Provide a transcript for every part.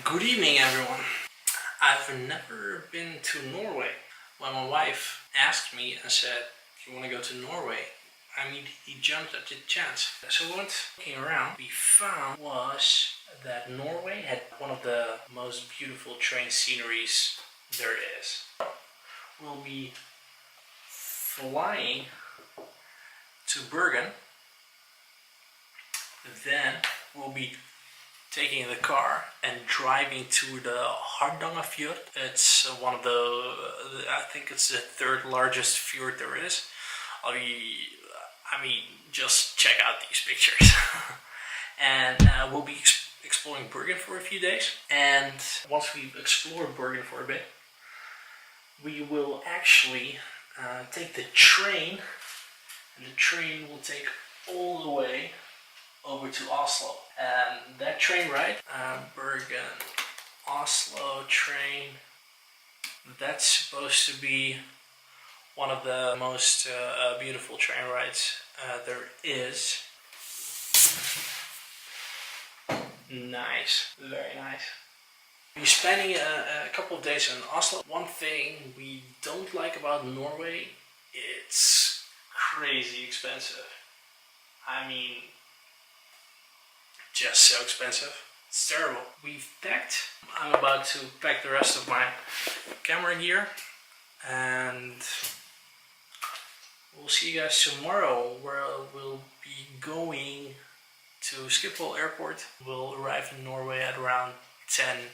Good evening, everyone. I've never been to Norway. When my wife asked me and said, "Do you want to go to Norway?" I immediately jumped at the chance. So we went looking around. We found was that Norway had one of the most beautiful train sceneries there is. We'll be flying to Bergen. Then we'll be taking the car and driving to the Hardangerfjord. It's one of I think it's the third largest fjord there is. I mean, just check out these pictures. And we'll be exploring Bergen for a few days. And once we've explored Bergen for a bit, we will actually take the train. And the train will take all the way over to Oslo. And that train ride, Bergen, Oslo train, that's supposed to be one of the most beautiful train rides there is. Nice, very nice. We're spending a couple of days in Oslo. One thing we don't like about Norway, it's crazy expensive. I mean, just so expensive. It's terrible. We've packed. I'm about to pack the rest of my camera gear, and we'll see you guys tomorrow, where we'll be going to Schiphol airport. We'll arrive in Norway at around 10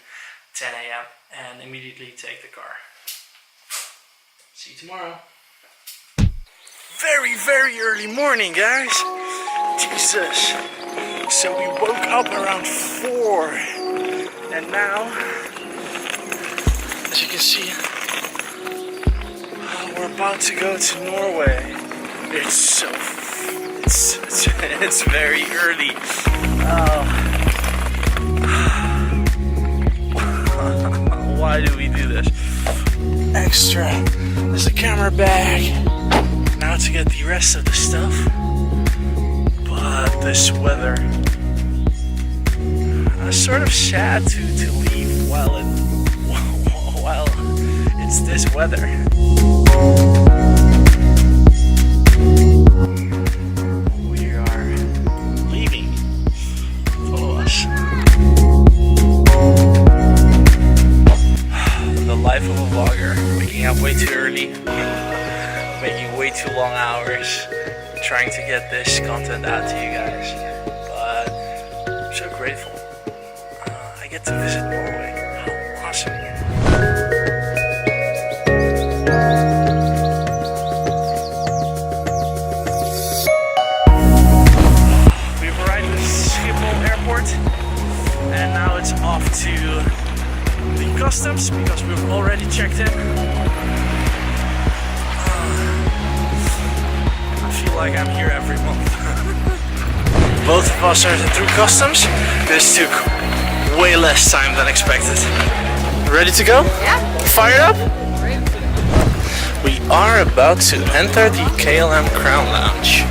a.m. and immediately take the car. See you tomorrow. Very early morning, guys. Jesus. So we woke up around 4, and now, as you can see, we're about to go to Norway. It's very early. Why do we do this? Extra. There's a camera bag. Now to get the rest of the stuff. But this weather, I'm sort of sad to leave while it's this weather. We are leaving. Follow us. The life of a vlogger, waking up way too early, making way too long hours, trying to get this content out to you guys, but I'm so grateful. I get to visit Norway. How awesome. We've arrived at Schiphol airport, and now it's off to the customs because we've already checked in. Like I'm here every month. Both of us are through customs. This took way less time than expected. Ready to go? Yeah. Fired up? We are about to enter the KLM Crown Lounge.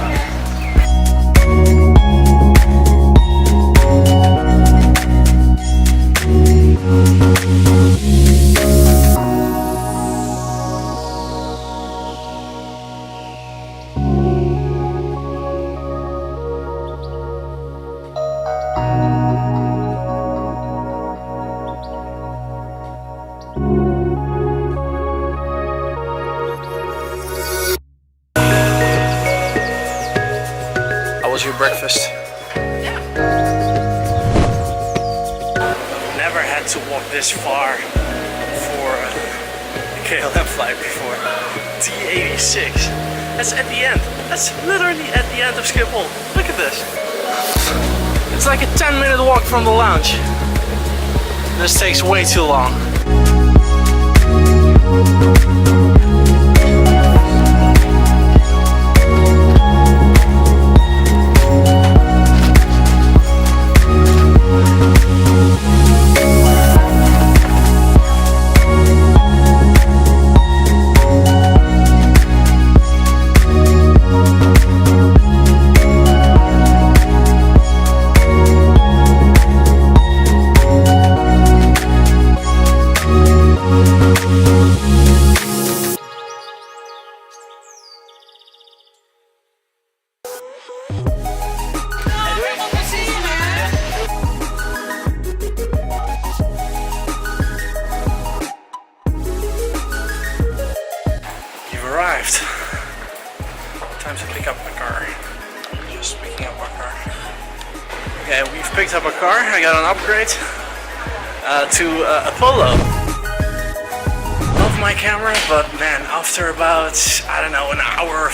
Your breakfast? Yeah. Never had to walk this far for a KLM flight before. D86. That's at the end. That's literally at the end of Schiphol. Look at this. It's like a 10-minute walk from the lounge. This takes way too long. time to pick up my car. Just picking up my car. Okay, we've picked up a car. I got an upgrade to a Polo. Love my camera, but man, after about, I don't know, an hour,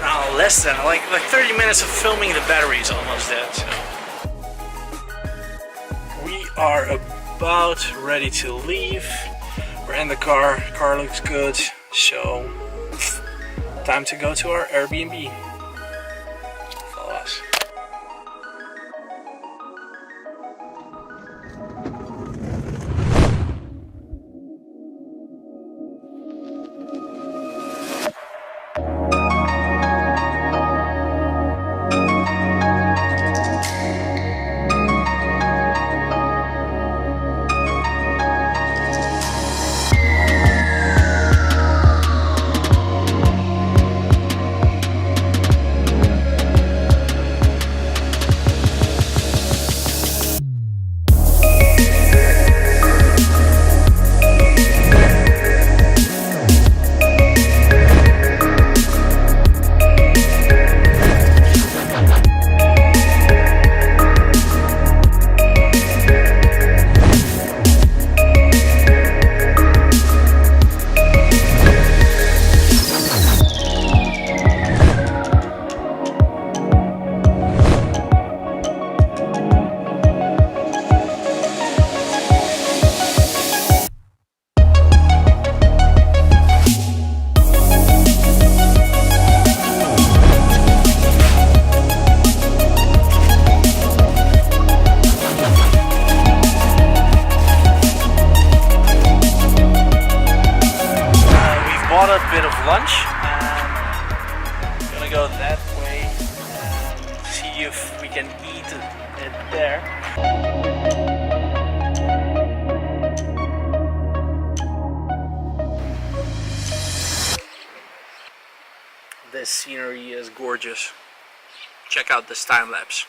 no, less than, like 30 minutes of filming, the battery's almost dead. So. We are about ready to leave. We're in the car. Car looks good. So, time to go to our Airbnb. Follow us. Bought a bit of lunch and I'm gonna go that way and see if we can eat it there. This scenery is gorgeous. Check out this time lapse.